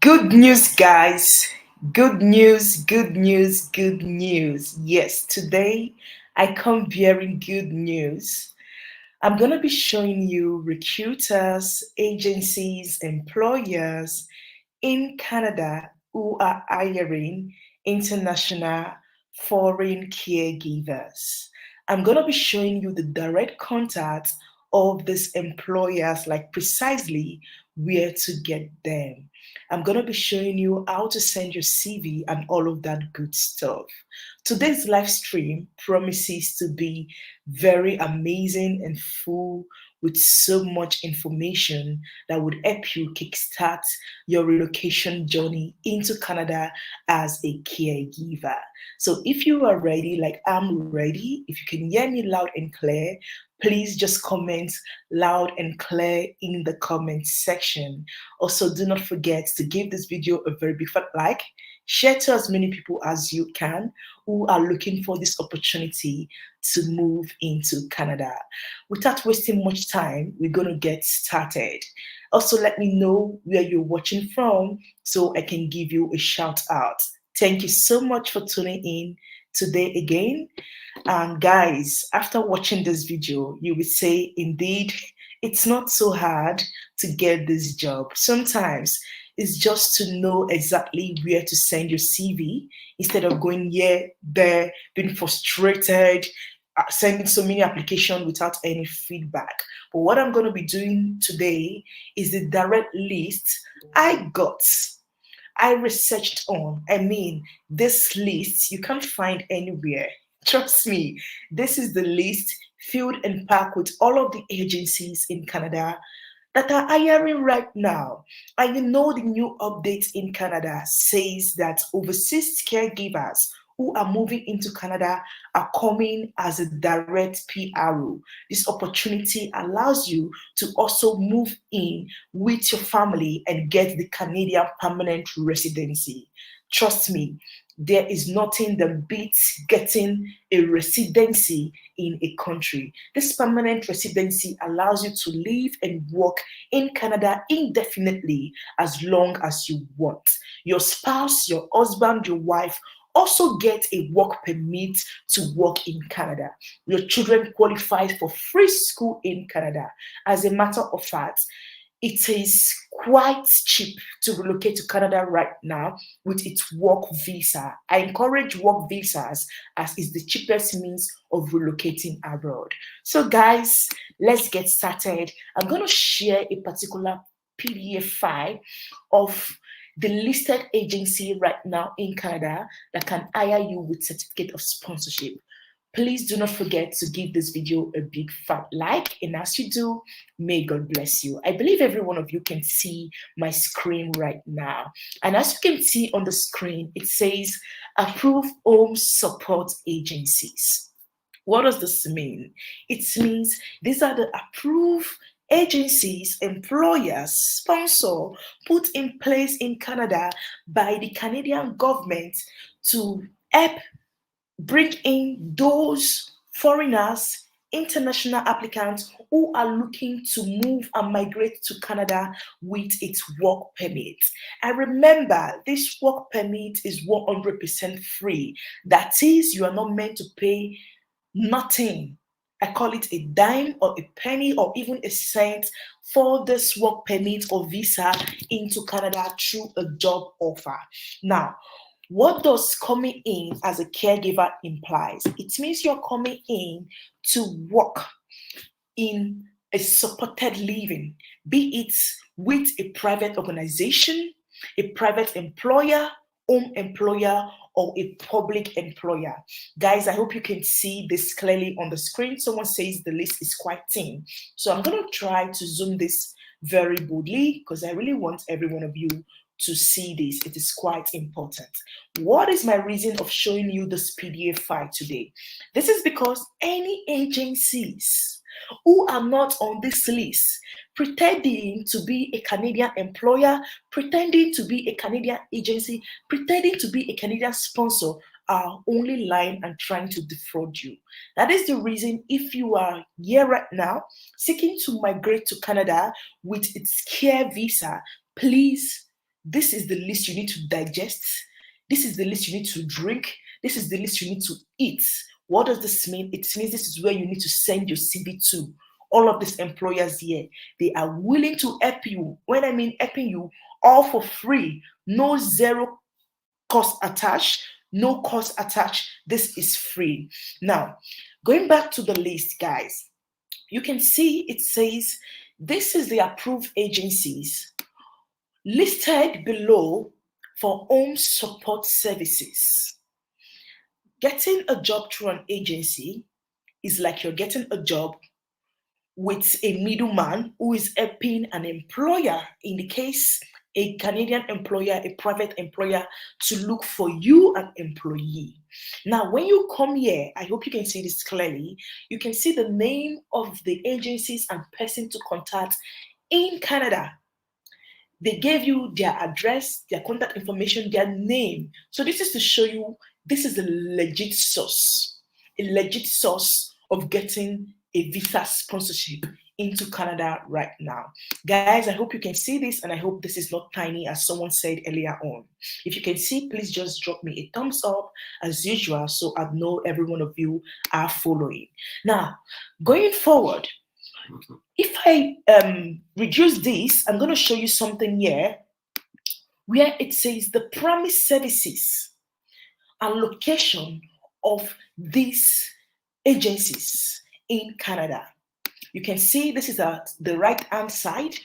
Good news, guys. Good news, good news, good news. Yes, today I come bearing good news. I'm going to be showing you recruiters, agencies, employers in Canada who are hiring international foreign caregivers. I'm going to be showing you the direct contact of these employers, like precisely where to get them. I'm going to be showing you how to send your CV and all of that good stuff. Today's live stream promises to be very amazing and full with so much information that would help you kickstart your relocation journey into Canada as a caregiver. So if you are ready, like I'm ready, if you can hear me loud and clear, please just comment loud and clear in the comment section. Also, do not forget to give this video a very big fat like, share to as many people as you can who are looking for this opportunity to move into Canada. Without wasting much time, we're going to get started. Also, let me know where you're watching from so I can give you a shout out. Thank you so much for tuning in today again. And guys, after watching this video, you will say, indeed, it's not so hard to get this job. Sometimes it's just to know exactly where to send your CV instead of going here, there, being frustrated, sending so many applications without any feedback. But what I'm going to be doing today is the direct list I got. I researched on. This list you can't find anywhere. Trust me, this is the list filled and packed with all of the agencies in Canada that are hiring right now. And the new update in Canada says that overseas caregivers who are moving into Canada are coming as a direct PRO. This opportunity allows you to also move in with your family and get the Canadian permanent residency. Trust me, there is nothing that beats getting a residency in a country. This permanent residency allows you to live and work in Canada indefinitely as long as you want. Your spouse, your husband, your wife also get a work permit to work in Canada. Your children qualify for free school in Canada. As a matter of fact, it is quite cheap to relocate to Canada right now with its work visa. I encourage work visas as it's the cheapest means of relocating abroad. So, guys, let's get started. I'm going to share a particular PDF file of the listed agency right now in Canada that can hire you with certificate of sponsorship. Please do not forget to give this video a big fat like, and as you do, may God bless you. I believe every one of you can see my screen right now. And as you can see on the screen, it says Approved Home Support Agencies. What does this mean? It means these are the approved agencies, employers, sponsor, put in place in Canada by the Canadian government to help bring in those foreigners, international applicants who are looking to move and migrate to Canada with its work permit. And remember, this work permit is 100% free. That is, you are not meant to pay nothing. I call it a dime or a penny or even a cent for this work permit or visa into Canada through a job offer. Now, what does coming in as a caregiver implies? It means you're coming in to work in a supported living, be it with a private organization, a private employer, home employer, or a public employer. Guys, I hope you can see this clearly on the screen. Someone says the list is quite thin. So I'm going to try to zoom this very boldly because I really want every one of you to see this. It is quite important. What is my reason of showing you this PDF file today? This is because any agencies who are not on this list, pretending to be a Canadian employer, pretending to be a Canadian agency, pretending to be a Canadian sponsor, are only lying and trying to defraud you. That is the reason, if you are here right now seeking to migrate to Canada with its care visa, please This is the list you need to digest. This is the list you need to drink. This is the list you need to eat. What does this mean? It means this is where you need to send your CV to. All of these employers here, they are willing to help you. When I mean helping you, all for free, no zero cost attached, no cost attached. This is free. Now, going back to the list, guys, you can see it says this is the approved agencies listed below for home support services. Getting a job through an agency is like you're getting a job with a middleman who is helping an employer, in the case, a Canadian employer, a private employer, to look for you, an employee. Now, when you come here, I hope you can see this clearly. You can see the name of the agencies and person to contact in Canada. They gave you their address, their contact information, their name. So this is to show you this is a legit source of getting a visa sponsorship into Canada right now. Guys, I hope you can see this, and I hope this is not tiny as someone said earlier on. If you can see, please just drop me a thumbs up as usual so I know every one of you are following. Now, going forward, if I reduce this, I'm going to show you something here where it says the promised services and location of these agencies in Canada. You can see this is at the right-hand side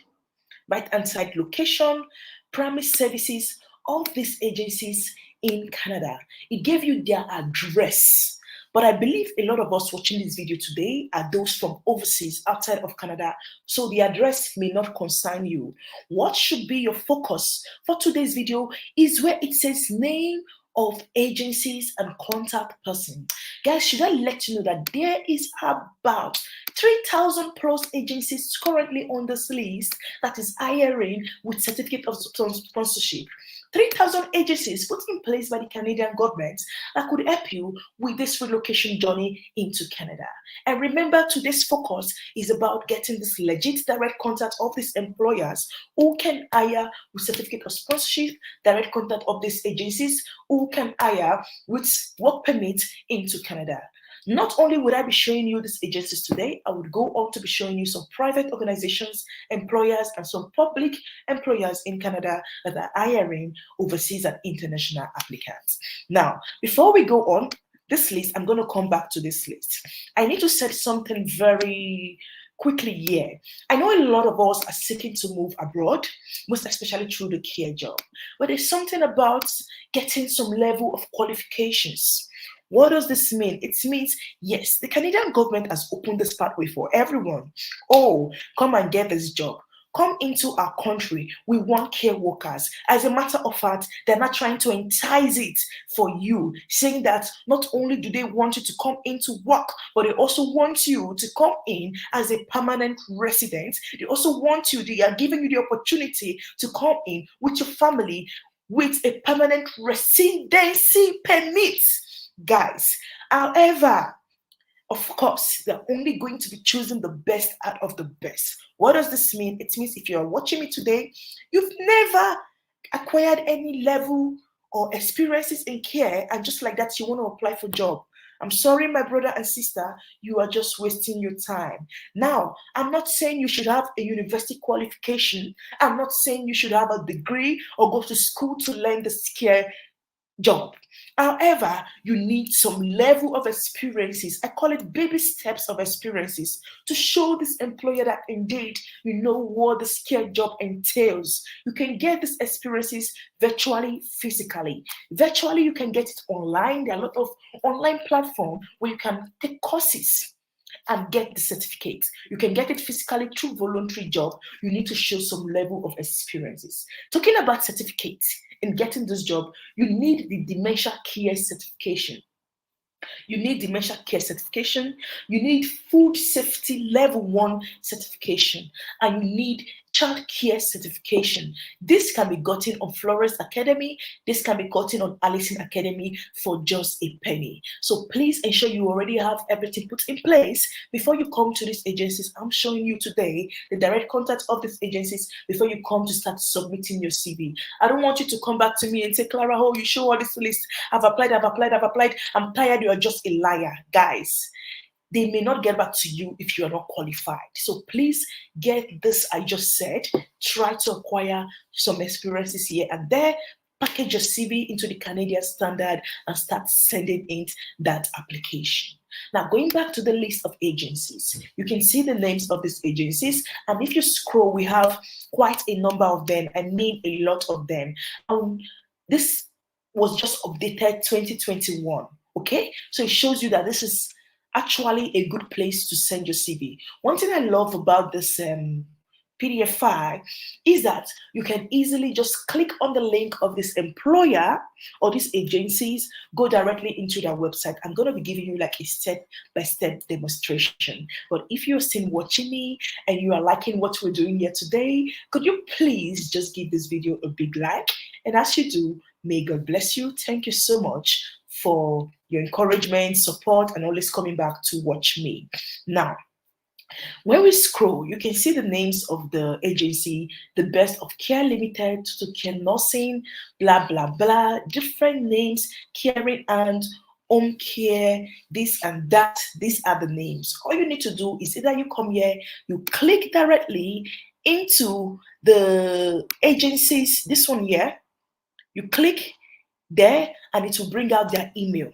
location, promised services of these agencies in Canada. It gave you their address. But I believe a lot of us watching this video today are those from overseas, outside of Canada, so the address may not concern you. What should be your focus for today's video is where it says name of agencies and contact person. Guys, should I let you know that there is about 3,000 plus agencies currently on this list that is hiring with certificate of sponsorship. 3,000 agencies put in place by the Canadian government that could help you with this relocation journey into Canada. And remember, today's focus is about getting this legit direct contact of these employers who can hire with certificate of sponsorship, direct contact of these agencies who can hire with work permit into Canada. Not only would I be showing you these agencies today, I would go on to be showing you some private organizations, employers, and some public employers in Canada that are hiring overseas and international applicants. Now, before we go on this list, I'm going to come back to this list. I need to set something very quickly here. I know a lot of us are seeking to move abroad, most especially through the care job, but there's something about getting some level of qualifications. What does this mean? It means, yes, the Canadian government has opened this pathway for everyone. Oh, come and get this job. Come into our country. We want care workers. As a matter of fact, they're not trying to entice it for you, saying that not only do they want you to come into work, but they also want you to come in as a permanent resident. They also want you, they are giving you the opportunity to come in with your family with a permanent residency permit. Guys, however, of course, they're only going to be choosing the best out of the best. What does this mean? It means if you're watching me today, you've never acquired any level or experiences in care, and just like that, you want to apply for a job. I'm sorry, my brother and sister, you are just wasting your time. Now, I'm not saying you should have a university qualification. I'm not saying you should have a degree or go to school to learn the care job. However, you need some level of experiences. I call it baby steps of experiences to show this employer that indeed you know what this care job entails. You can get these experiences virtually, physically. Virtually, you can get it online. There are a lot of online platforms where you can take courses and get the certificate. You can get it physically through voluntary job. You need to show some level of experiences. Talking about certificates in getting this job, you need the dementia care certification. You need dementia care certification. You need food safety level 1 certification. And you need child care certification. This can be gotten on Florence Academy. This can be gotten on Allison Academy for just a penny. So please ensure you already have everything put in place before you come to these agencies. I'm showing you today the direct contact of these agencies before you come to start submitting your CV. I don't want you to come back to me and say, Clara, oh, you show all this list. I've applied, I've applied, I've applied. I'm tired. You're just a liar. Guys, they may not get back to you if you are not qualified. So please get this I just said. Try to acquire some experiences here and there. Package your CV into the Canadian standard and start sending in that application. Now, going back to the list of agencies, you can see the names of these agencies. And if you scroll, we have quite a number of them. I mean, a lot of them. This was just updated 2021. Okay, so it shows you that this is actually a good place to send your CV. One thing I love about this PDF file is that you can easily just click on the link of this employer or these agencies, go directly into their website. I'm going to be giving you like a step-by-step demonstration. But if you're still watching me and you are liking what we're doing here today, could you please just give this video a big like? And as you do, may God bless you. Thank you so much for your encouragement, support, and always coming back to watch me. Now, when we scroll, you can see the names of the agency, the Best of Care Limited, to Care Nursing, blah, blah, blah, different names, caring and home care, this and that. These are the names. All you need to do is either you come here, you click directly into the agencies, this one here, you click there and it will bring out their email.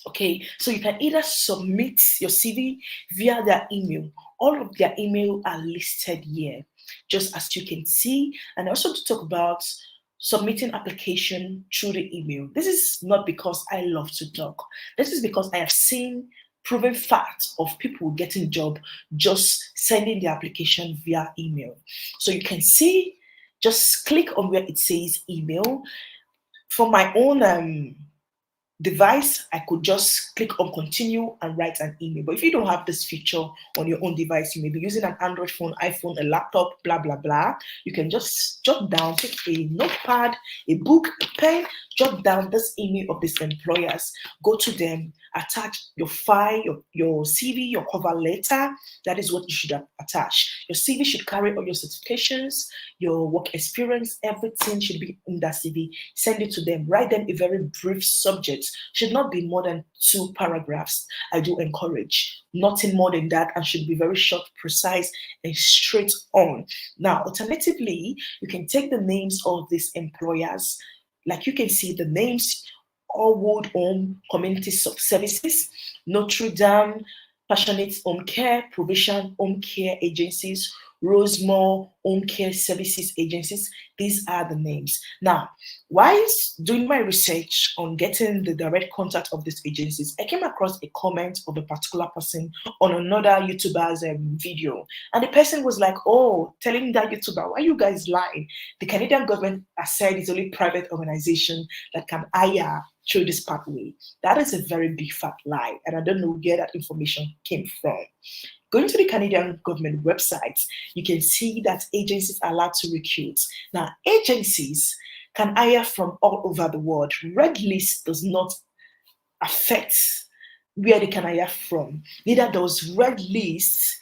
Okay, so you can either submit your CV via their email. All of their email are listed here, just as you can see. And also to talk about submitting application through the email. This is not because I love to talk. This is because I have seen proven facts of people getting job just sending the application via email. So you can see, just click on where it says email. For my own device, I could just click on continue and write an email. But if you don't have this feature on your own device, you may be using an Android phone, iPhone, a laptop, blah, blah, blah. You can just jot down, take a notepad, a book, a pen, jot down this email of these employers, go to them, attach your file, your CV, your cover letter. That is what you should attach. Your CV should carry all your certifications, your work experience, everything should be in that CV. Send it to them. Write them a very brief subject. Should not be more than 2 paragraphs. I do encourage nothing more than that, and should be very short, precise, and straight on. Now, alternatively, you can take the names of these employers. Like you can see the names: Allwood Home Community Services, Notre Dame Passionate Home Care, Provision Home Care Agencies, Rosemore Home Care Services Agencies. These are the names. Now, while doing my research on getting the direct contact of these agencies, I came across a comment of a particular person on another YouTuber's video. And the person was like, oh, telling that YouTuber, why you guys lying? The Canadian government has said it's only private organization that can hire through this pathway. That is a very big fat lie. And I don't know where that information came from. Going to the Canadian government website, you can see that agencies are allowed to recruit. Now, agencies can hire from all over the world. Red list does not affect where they can hire from. Neither does red list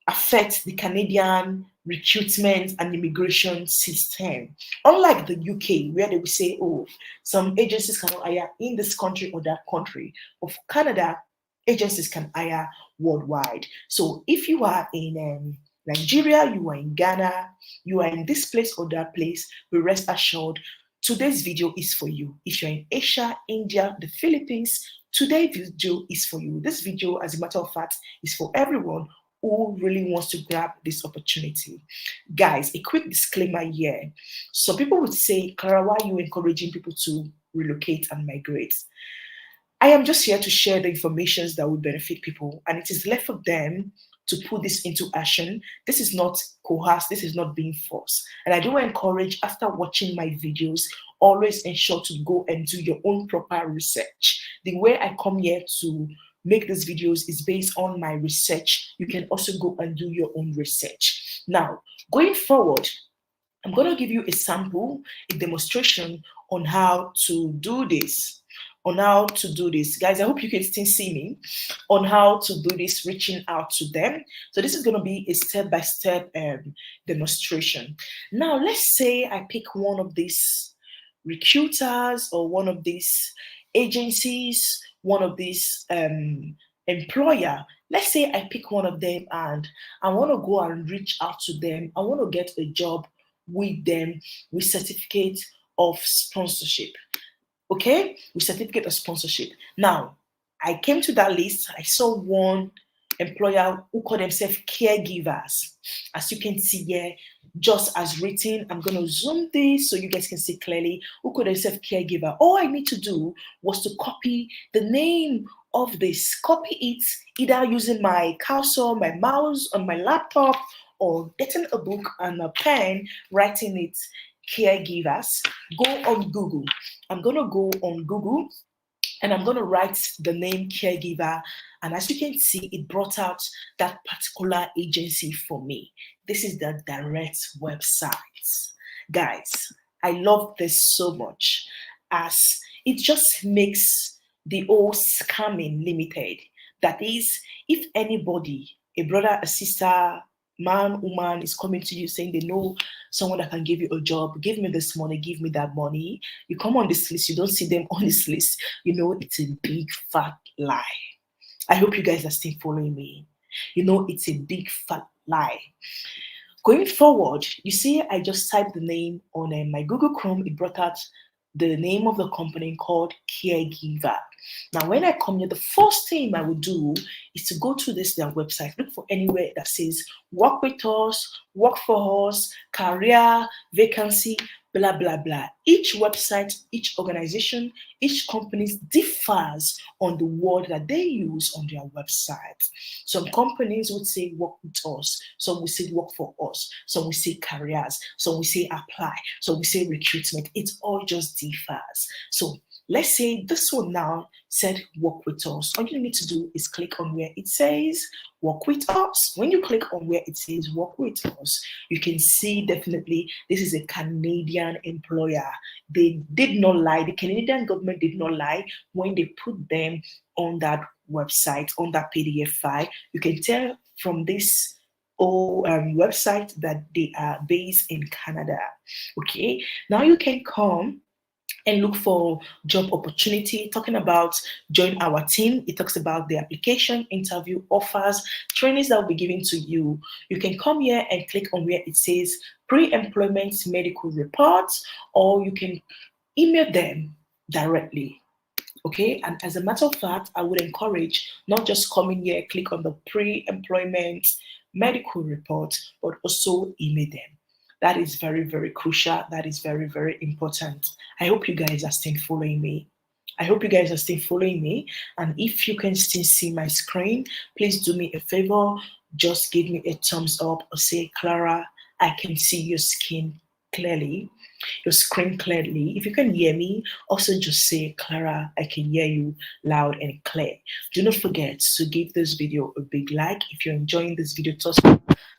affect the Canadian recruitment and immigration system. Unlike the UK, where they will say, oh, some agencies cannot hire in this country or that country. Of Canada, agencies can hire worldwide. So if you are in Nigeria, you are in Ghana, you are in this place or that place, but rest assured, today's video is for you. If you're in Asia, India, the Philippines, today's video is for you. This video, as a matter of fact, is for everyone who really wants to grab this opportunity. Guys, a quick disclaimer here. Some people would say, Clara, why are you encouraging people to relocate and migrate? I am just here to share the information that will benefit people, and it is left for them to put this into action. This is not coerced, this is not being forced. And I do encourage, after watching my videos, always ensure to go and do your own proper research. The way I come here to make these videos is based on my research. You can also go and do your own research. Now, going forward, I'm going to give you a sample, a demonstration on how to do this. Guys, I hope you can still see me on how to do this, reaching out to them. So this is going to be a step-by-step demonstration. Now, let's say I pick one of these recruiters or one of these agencies, one of these employer. Let's say I pick one of them and I want to go and reach out to them. I want to get a job with them with certificate of sponsorship. Okay, with certificate of sponsorship. Now, I came to that list. I saw one employer who call themselves caregivers. As you can see here, just as written, I'm going to zoom this so you guys can see clearly who call themselves caregiver. All I need to do was to copy the name of this, copy it either using my cursor, my mouse on my laptop, or getting a book and a pen, writing it caregivers. Go on Google. I'm going to go on Google and I'm going to write the name caregiver. And as you can see, it brought out that particular agency for me. This is the direct website. Guys, I love this so much as it just makes the old scamming limited. That is, if anybody, a brother, a sister, man, woman is coming to you saying they know someone that can give you a job, give me this money, give me that money. You come on this list, you don't see them on this list. You know, it's a big fat lie. I hope you guys are still following me. You know, it's a big fat lie. Going forward, you see, I just typed the name on my Google Chrome. It brought out the name of the company called Caregiver. Now, when I come here, the first thing I would do is to go to their website, look for anywhere that says work with us, work for us, career, vacancy, blah, blah, blah. Each website, each organization, each company differs on the word that they use on their website. Some companies would say work with us, some will say work for us, some will say careers, some will say apply, some will say recruitment. It all just differs. So let's say this one now said work with us. All you need to do is click on where it says work with us. When you click on where it says work with us, you can see definitely this is a Canadian employer. They did not lie. The Canadian government did not lie when they put them on that website, on that PDF file. You can tell from this website that they are based in Canada. Okay, now you can come and look for job opportunity. Talking about join our team, it talks about the application, interview, offers, trainings that will be given to you. You can come here and click on where it says pre-employment medical reports, or you can email them directly. Okay, and as a matter of fact, I would encourage not just coming here, click on the pre-employment medical report, but also email them. That is very, very crucial. That is very, very important. I hope you guys are still following me. And if you can still see my screen, please do me a favor. Just give me a thumbs up or say, Clara, I can see your screen clearly. If you can hear me, also just say, Clara, I can hear you loud and clear. Do not forget to give this video a big like if you're enjoying this video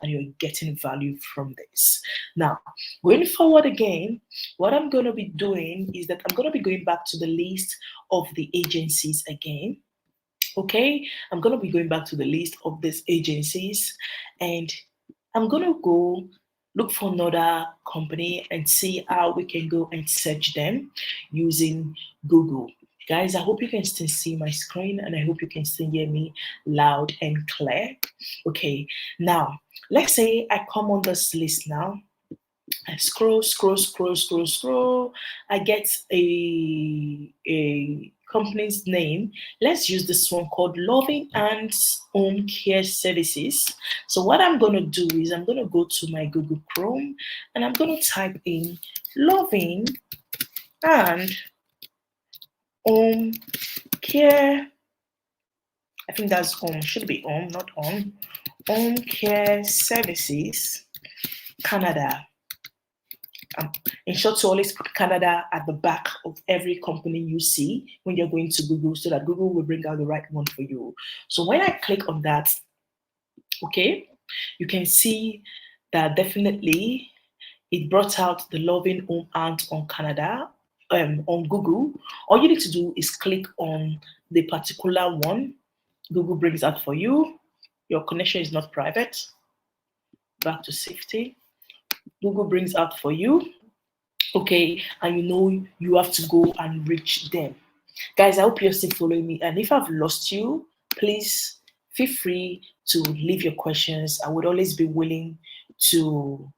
and you're getting value from this. Now, going forward again, what I'm going to be doing is that I'm going to be going back to the list of the agencies again. Okay, I'm going to be going back to the list of these agencies, and I'm going to go look for another company and see how we can go and search them using Google. Guys, I hope you can still see my screen and I hope you can still hear me loud and clear. Okay, now let's say I come on this list now. I scroll. I get a company's name. Let's use this one called Loving Hands Home Care Services. So what I'm going to do is I'm going to go to my Google Chrome and I'm going to type in Loving and Home Care. I think that's home, should be home, not home. Home Care Services, Canada. Ensure to always put Canada at the back of every company you see when you're going to Google, so that Google will bring out the right one for you. So when I click on that, okay, you can see that definitely it brought out the loving home aunt on Canada, on Google. All you need to do is click on the particular one. Google brings out for you. Your connection is not private. Back to safety. Google brings out for you. Okay, and you know you have to go and reach them. Guys, I hope you're still following me. And if I've lost you, please feel free to leave your questions. I would always be willing to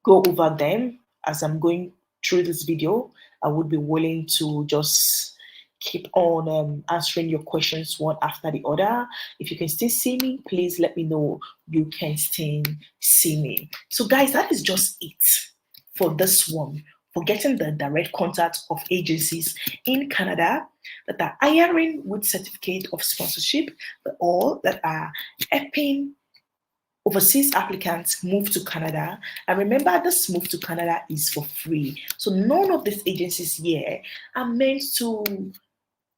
go over them as I'm going through this video. I would be willing to just keep on answering your questions one after the other. If you can still see me, please let me know you can still see me. So guys, that is just it for this one, for getting the direct contact of agencies in Canada that are hiring with certificate of sponsorship or that are helping overseas applicants move to Canada. And remember, this move to Canada is for free. So none of these agencies here are meant to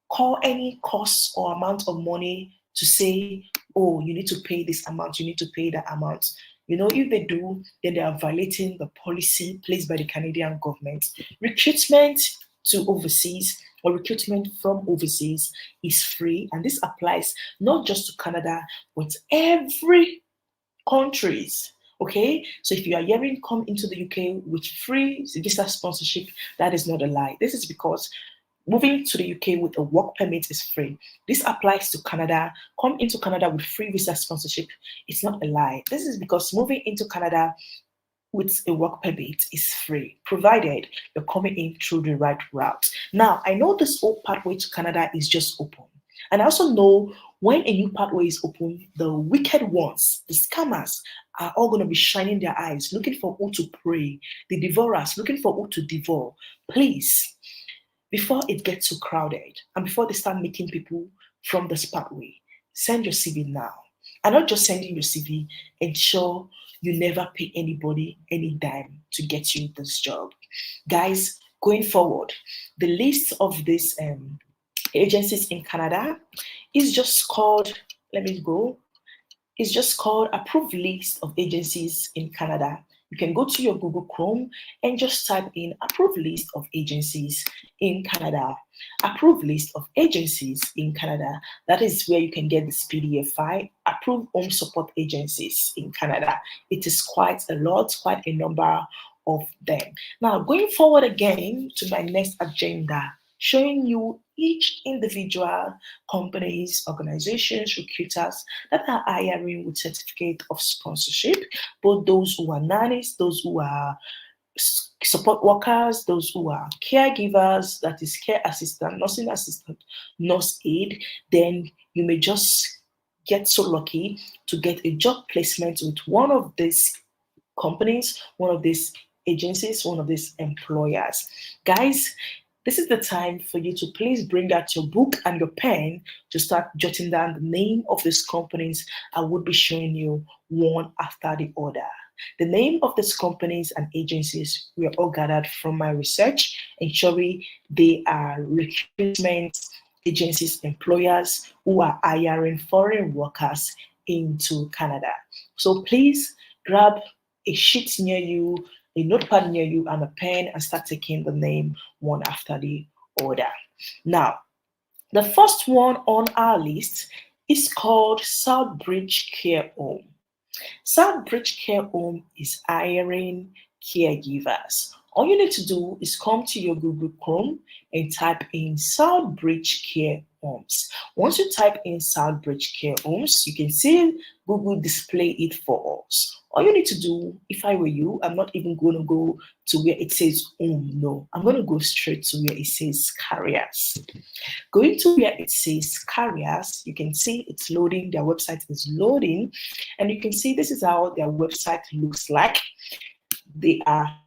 call any cost or amount of money to say, oh, you need to pay this amount, you need to pay that amount. You know, if they do, then they are violating the policy placed by the Canadian government. Recruitment to overseas or recruitment from overseas is free, and this applies not just to Canada, but every countries. Okay, so if you are hearing come into the UK with free visa sponsorship, that is not a lie. This is because moving to the UK with a work permit is free. This applies to Canada. Come into Canada with free visa sponsorship. It's not a lie. This is because moving into Canada with a work permit is free, provided you're coming in through the right route. Now, I know this whole pathway to Canada is just open. And I also know when a new pathway is open, the wicked ones, the scammers, are all going to be shining their eyes, looking for who to prey, the devourers, looking for who to devour. Please, before it gets too crowded and before they start making people from this pathway, send your CV now. And not just sending your CV, ensure you never pay anybody any dime to get you this job. Guys, going forward, the list of these agencies in Canada is just called, let me go, it's just called approved list of agencies in Canada. You can go to your Google Chrome and just type in approved list of agencies in Canada. Approved list of agencies in Canada. That is where you can get this PDF file. Approved home support agencies in Canada. It is quite a lot, quite a number of them. Now, going forward again to my next agenda, showing you each individual companies, organizations, recruiters that are hiring with certificate of sponsorship, both those who are nannies, those who are support workers, those who are caregivers, that is care assistant, nursing assistant, nurse aide. Then you may just get so lucky to get a job placement with one of these companies, one of these agencies, one of these employers. Guys, this is the time for you to please bring out your book and your pen to start jotting down the name of these companies I would be showing you one after the other. The name of these companies and agencies were all gathered from my research, ensuring they are recruitment agencies, employers who are hiring foreign workers into Canada. So please grab a sheet near you, a notepad near you, and a pen and start taking the name one after the other. Now, the first one on our list is called Southbridge Care Home. Southbridge Care Home is hiring caregivers. All you need to do is come to your Google Chrome and type in Southbridge Care Homes. Once you type in Southbridge Care Homes, you can see Google display it for us. All you need to do, if I were you, I'm not even going to go to where it says home. No, I'm going to go straight to where it says carriers. Going to where it says carriers, you can see it's loading, their website is loading, and you can see this is how their website looks like. They are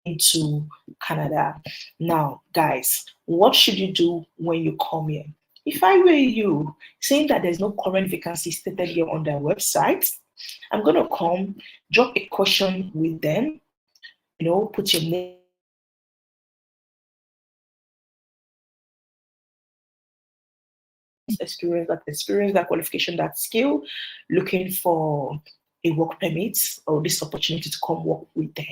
into Canada. Now, guys, what should you do when you come here? If I were you, saying that there's no current vacancy stated here on their website, I'm gonna come, drop a question with them, put your name, experience, that qualification, that skill, looking for a work permit or this opportunity to come work with them.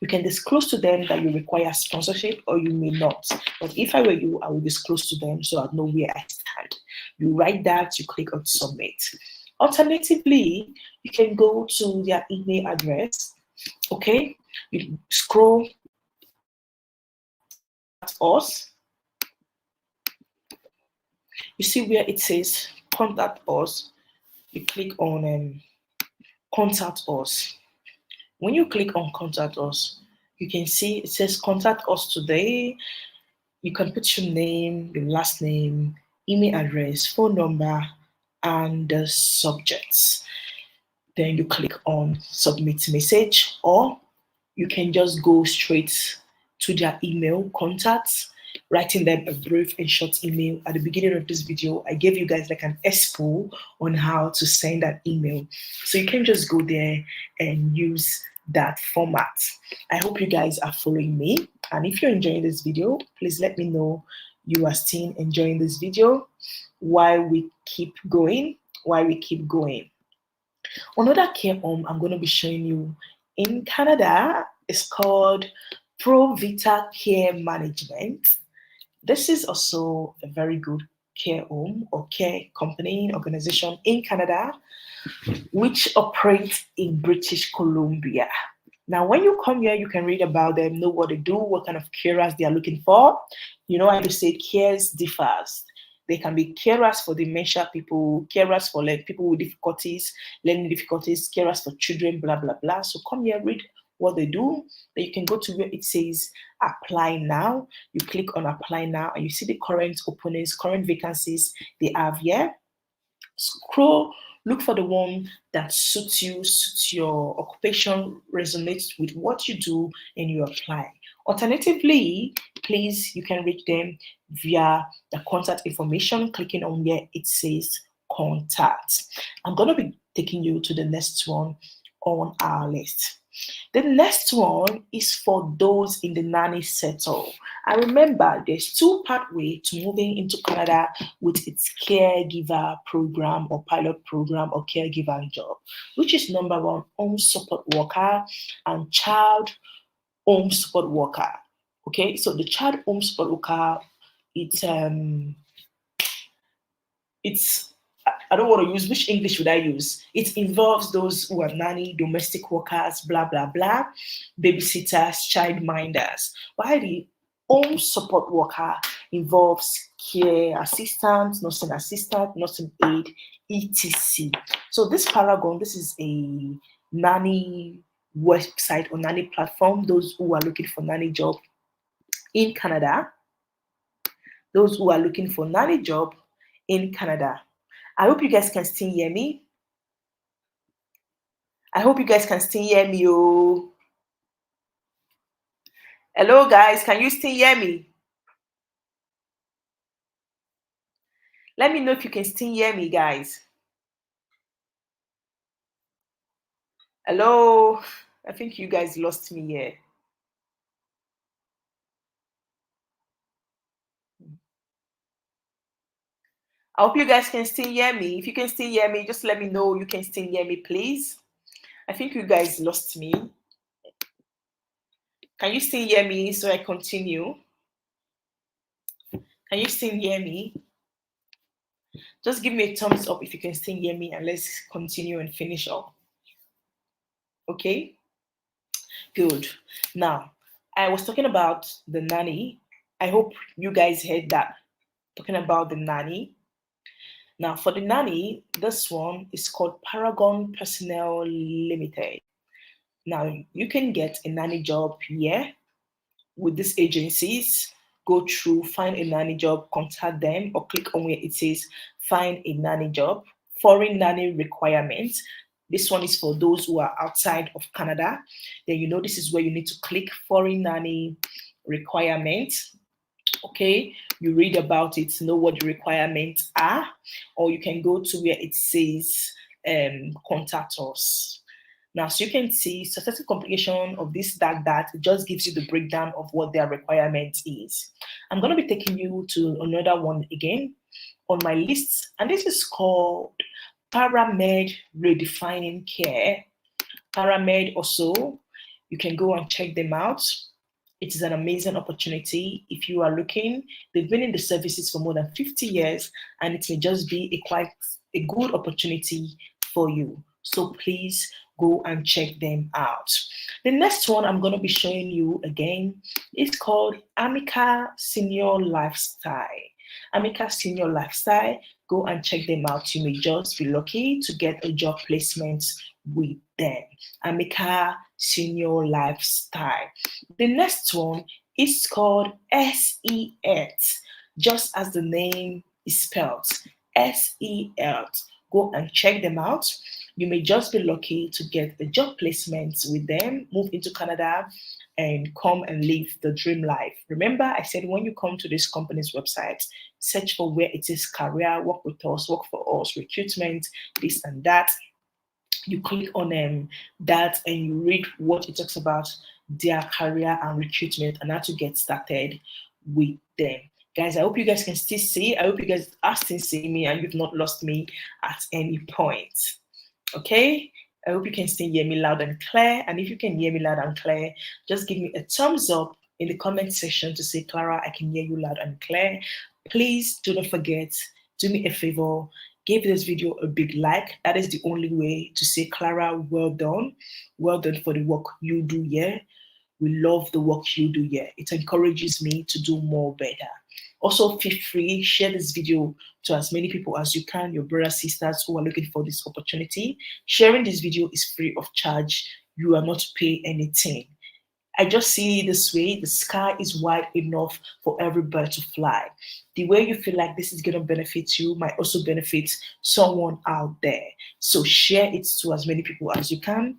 You can disclose to them that you require sponsorship or you may not. But if I were you, I would disclose to them so I know where I stand. You write that, you click on submit. Alternatively, you can go to their email address. Okay, you scroll at us. You see where it says contact us. You click on contact us. When you click on contact us, you can see it says contact us today. You can put your name, your last name, email address, phone number, and the subjects. Then you click on submit message, or you can just go straight to their email contacts, writing them a brief and short email. At the beginning of this video, I gave you guys like an expo on how to send that email. So you can just go there and use that format. I hope you guys are following me. And if you're enjoying this video, please let me know you are still enjoying this video while we keep going. Another care home I'm going to be showing you in Canada is called Pro Vita Care Management. This is also a very good care home or care company organization in Canada, which operates in British Columbia. Now, when you come here, you can read about them, know what they do, what kind of carers they are looking for. I just say cares differs. They can be carers for dementia people, carers for people with difficulties, learning difficulties, carers for children, blah, blah, blah. So come here, read what they do. Then you can go to where it says apply now. You click on apply now and you see the current openings, current vacancies they have here. Scroll, look for the one that suits you, suits your occupation, resonates with what you do, and you apply. Alternatively, please, you can reach them via the contact information, clicking on where it says contact. I'm going to be taking you to the next one on our list. The next one is for those in the nanny sector. I remember there's two pathways to moving into Canada with its caregiver program or pilot program or caregiver job, which is number one, home support worker and child home support worker. Okay, so the child home support worker, it's I don't want to use, which English would I use? It involves those who are nanny, domestic workers, blah, blah, blah, babysitters, childminders. While the home support worker involves care assistant, nursing aid, etc. So this Paragon, this is a nanny website or nanny platform, those who are looking for nanny job in Canada. Those who are looking for nanny job in Canada. I hope you guys can still hear me. Oh. Hello, guys. Can you still hear me? Let me know if you can still hear me, guys. Hello. I think you guys lost me here. I hope you guys can still hear me. If you can still hear me, just let me know you can still hear me, please. I think you guys lost me. Can you still hear me so I continue? Can you still hear me? Just give me a thumbs up if you can still hear me and let's continue and finish up. Okay? Good. Now, I was talking about the nanny. I hope you guys heard that. Talking about the nanny. Now, for the nanny, this one is called Paragon Personnel Limited. Now, you can get a nanny job here with these agencies. Go through, find a nanny job, contact them, or click on where it says find a nanny job. foreign nanny requirements. This one is for those who are outside of Canada. Then this is where you need to click foreign nanny requirements. Okay, you read about it, know what the requirements are, or you can go to where it says contact us. Now, so you can see successful completion of this, that, it just gives you the breakdown of what their requirement is. I'm going to be taking you to another one again on my list, and this is called Paramed Redefining Care. Paramed also, you can go and check them out. It is an amazing opportunity if you are looking. They've been in the services for more than 50 years, and it may just be a good opportunity for you. So please go and check them out. The next one I'm going to be showing you again is called Amika Senior Lifestyle. Amika Senior Lifestyle, go and check them out. You may just be lucky to get a job placement with them. Amika Senior Lifestyle. The next one is called SELT, just as the name is spelled. SELT. Go and check them out. You may just be lucky to get a job placement with them, move into Canada, and come and live the dream life. Remember, I said when you come to this company's website, search for where it is career, work with us, work for us, recruitment, this and that. You click on that and you read what it talks about their career and recruitment and how to get started with them. Guys, I hope you guys can still see. I hope you guys are still seeing me and you've not lost me at any point. Okay? I hope you can still hear me loud and clear. And if you can hear me loud and clear, just give me a thumbs up in the comment section to say, Clara, I can hear you loud and clear. Please do not forget, do me a favor, give this video a big like. That is the only way to say, Clara, well done. Well done for the work you do here. We love the work you do here. It encourages me to do more better. Also, feel free, share this video to as many people as you can, your brothers, sisters who are looking for this opportunity. Sharing this video is free of charge. You are not to pay anything. I just see it this way, the sky is wide enough for every bird to fly. The way you feel like this is going to benefit you might also benefit someone out there. So share it to as many people as you can.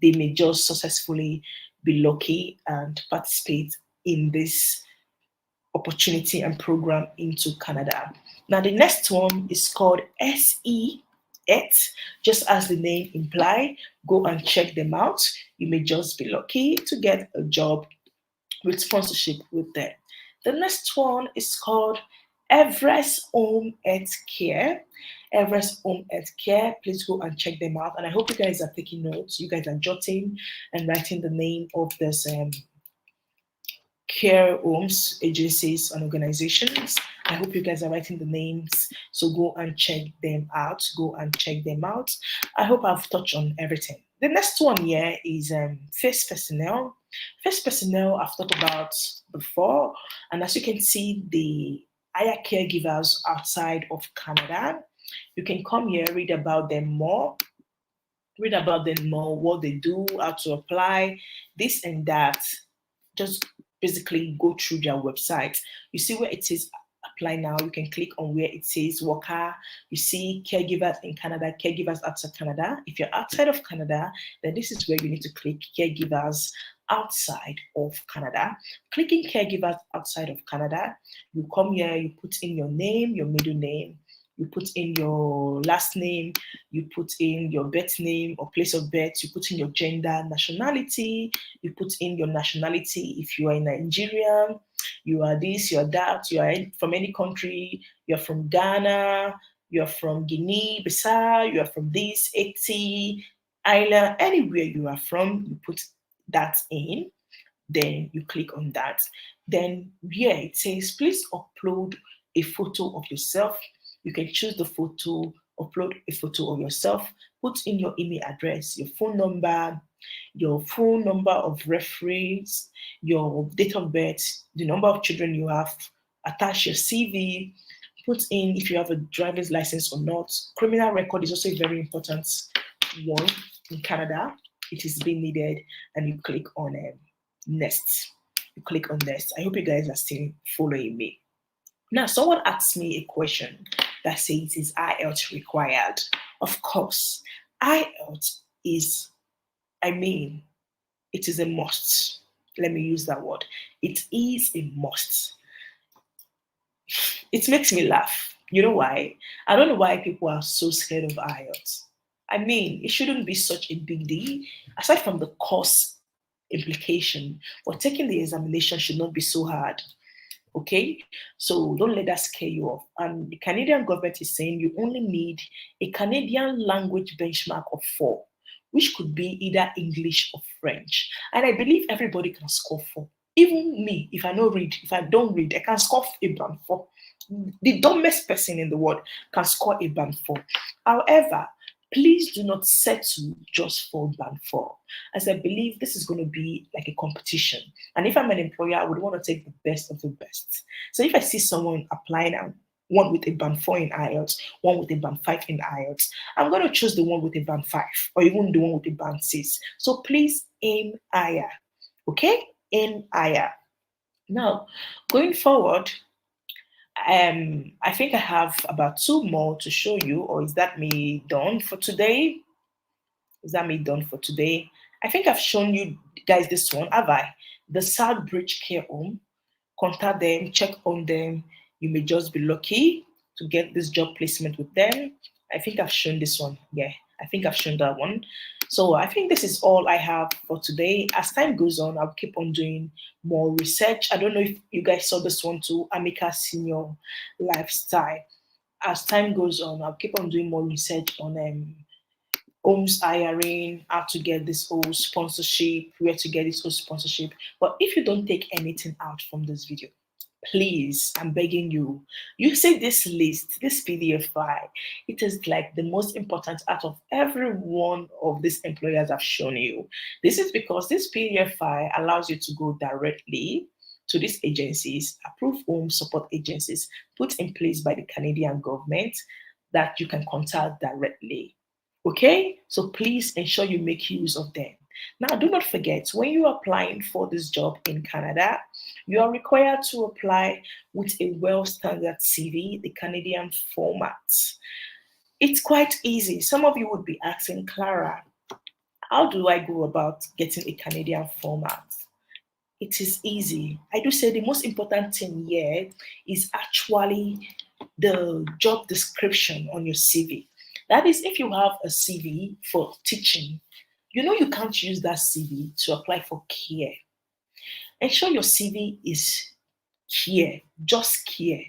They may just successfully be lucky and participate in this opportunity and program into Canada. Now, the next one is called SELT, just as the name implies. Go and check them out. You may just be lucky to get a job with sponsorship with them. The next one is called Everest Home Health Care. Everest Home Health Care. Please go and check them out. And I hope you guys are taking notes. You guys are jotting and writing the name of this care homes, agencies, and organizations. I hope you guys are writing the names. So go and check them out. Go and check them out. I hope I've touched on everything. The next one here is Face Personnel. Face Personnel I've talked about before. And as you can see, the hire caregivers outside of Canada. You can come here, read about them more. Read about them more, what they do, how to apply, this and that. Just basically go through their website. You see where it says apply now. You can click on where it says worker. You see caregivers in Canada, caregivers outside Canada. If you're outside of Canada, then this is where you need to click caregivers outside of Canada. Clicking caregivers outside of Canada, you come here, you put in your name, your middle name, you put in your last name, you put in your birth name or place of birth, you put in your gender, nationality, you put in your nationality. If you are in Nigeria, you are this, you are that, you are from any country, you are from Ghana, you are from Guinea-Bissau, you are from this, Haiti, Ireland, anywhere you are from, you put that in. Then you click on that. Then here it says, please upload a photo of yourself. You can choose the photo, upload a photo of yourself, put in your email address, your phone number of referees, your date of birth, the number of children you have, attach your CV, put in if you have a driver's license or not. Criminal record is also a very important one in Canada. It is being needed, and you click on next. You click on next. I hope you guys are still following me. Now, someone asked me a question. that says is IELTS required. Of course, IELTS is, I mean, it is a must. Let me use that word. It is a must. It makes me laugh. You know why? I don't know why people are so scared of IELTS. I mean, it shouldn't be such a big deal. Aside from the cost implication, but taking the examination should not be so hard. Okay, so don't let that scare you off. And the Canadian government is saying you only need a Canadian language benchmark of 4, which could be either English or French. And I believe everybody can score 4. Even me, if I don't read, I can score a band 4. The dumbest person in the world can score a band 4. However, please do not settle just for band 4, as I believe this is going to be like a competition. And if I'm an employer, I would want to take the best of the best. So if I see someone applying and one with a band 4 in IELTS, one with a band 5 in IELTS, I'm going to choose the one with a band 5 or even the one with a band 6. So please aim higher. Okay? Aim higher. Now, going forward, I think I have about 2 more to show you, or is that me done for today? Is that me done for today? I think I've shown you guys this one, have I? The Southbridge Care Home. Contact them, check on them. You may just be lucky to get this job placement with them. I think I've shown this one. Yeah, I think I've shown that one. So I think this is all I have for today. As time goes on, I'll keep on doing more research. I don't know if you guys saw this one too, Amika Senior Lifestyle. As time goes on, I'll keep on doing more research on homes hiring, how to get this whole sponsorship, where to get this whole sponsorship. But if you don't take anything out from this video, please, I'm begging you, you see this list, this PDF file, it is like the most important out of every one of these employers I've shown you. This is because this PDF file allows you to go directly to these agencies, approved home support agencies put in place by the Canadian government that you can contact directly. Okay, so please ensure you make use of them. Now, do not forget when you are applying for this job in Canada, you are required to apply with a well standard CV, the Canadian format. It's quite easy. Some of you would be asking, Clara, how do I go about getting a Canadian format? It is easy. I do say the most important thing here is actually the job description on your CV. That is, if you have a CV for teaching, you know you can't use that CV to apply for care. Ensure your CV is care, just care.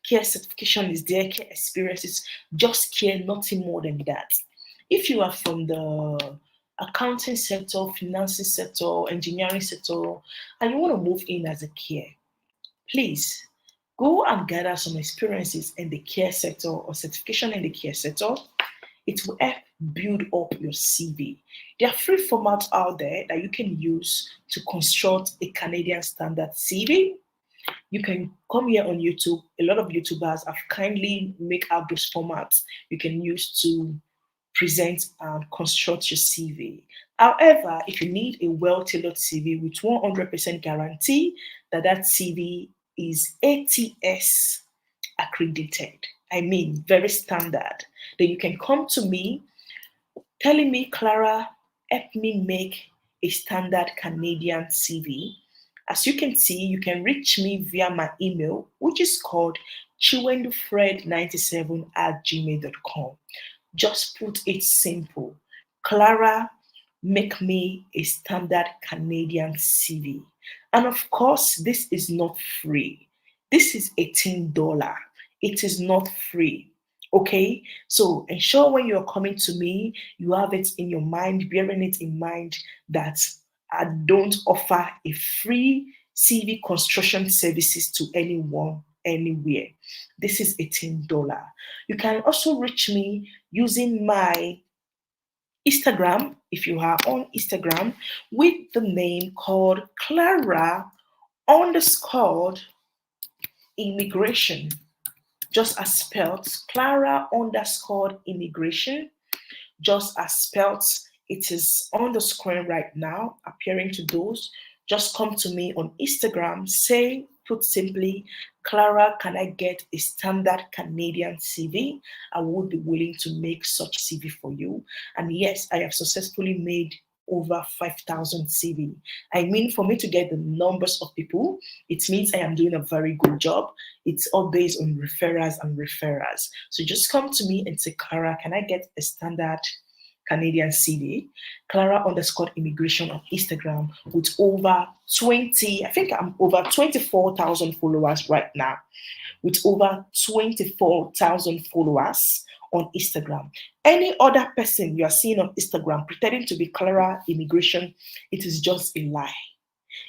Care certification is there, care experiences, just care, nothing more than that. If you are from the accounting sector, financing sector, engineering sector, and you want to move in as a care, please go and gather some experiences in the care sector or certification in the care sector. It will help build up your CV. There are free formats out there that you can use to construct a Canadian standard CV. You can come here on YouTube. A lot of YouTubers have kindly make out those formats you can use to present and construct your CV. However, if you need a well-tailored CV with 100% guarantee that that CV is ATS accredited, I mean very standard, then you can come to me telling me, Clara, help me make a standard Canadian CV. As you can see, you can reach me via my email, which is called chiwendufred97@gmail.com. Just put it simple. Clara, make me a standard Canadian CV. And of course, this is not free. This is $18. It is not free. Okay, so ensure when you're coming to me, you have it in your mind, bearing it in mind that I don't offer a free CV construction services to anyone anywhere. This is $18. You can also reach me using my Instagram, if you are on Instagram, with the name called Clara underscore immigration, just as spelled Clara underscore immigration, just as spelled. It is on the screen right now, appearing to those. Just come to me on Instagram, say, put simply, Clara, can I get a standard Canadian CV? I would be willing to make such CV for you. And yes, I have successfully made over 5,000 CV. I mean, for me to get the numbers of people, it means I am doing a very good job. It's all based on referrals and referrals. So just come to me and say, Clara, can I get a standard Canadian CV? Clara underscore immigration on Instagram with over 20, I think I'm over 24,000 followers right now, with over 24,000 followers on Instagram. Any other person you are seeing on Instagram pretending to be Clara Immigration, it is just a lie.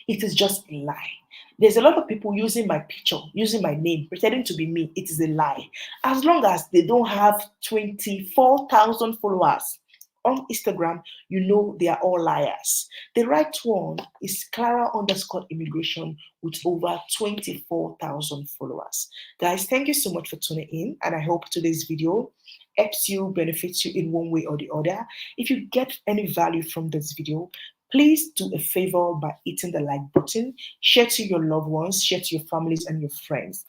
It is just a lie. There's a lot of people using my picture, using my name, pretending to be me. It is a lie. As long as they don't have 24,000 followers on Instagram, you know they are all liars. The right one is Clara underscore immigration with over 24,000 followers. Guys, thank you so much for tuning in, and I hope today's video helps you, benefits you in one way or the other. If you get any value from this video, please do a favor by hitting the like button, share to your loved ones, share to your families and your friends.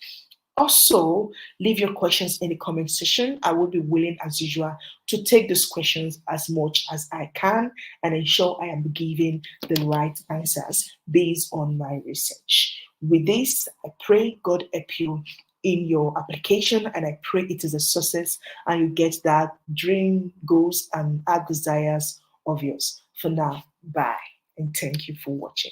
Also, leave your questions in the comment section. I will be willing, as usual, to take these questions as much as I can and ensure I am giving the right answers based on my research. With this, I pray God help you in your application, and I pray it is a success and you get that dream, goals, and desires of yours. For now, bye, and thank you for watching.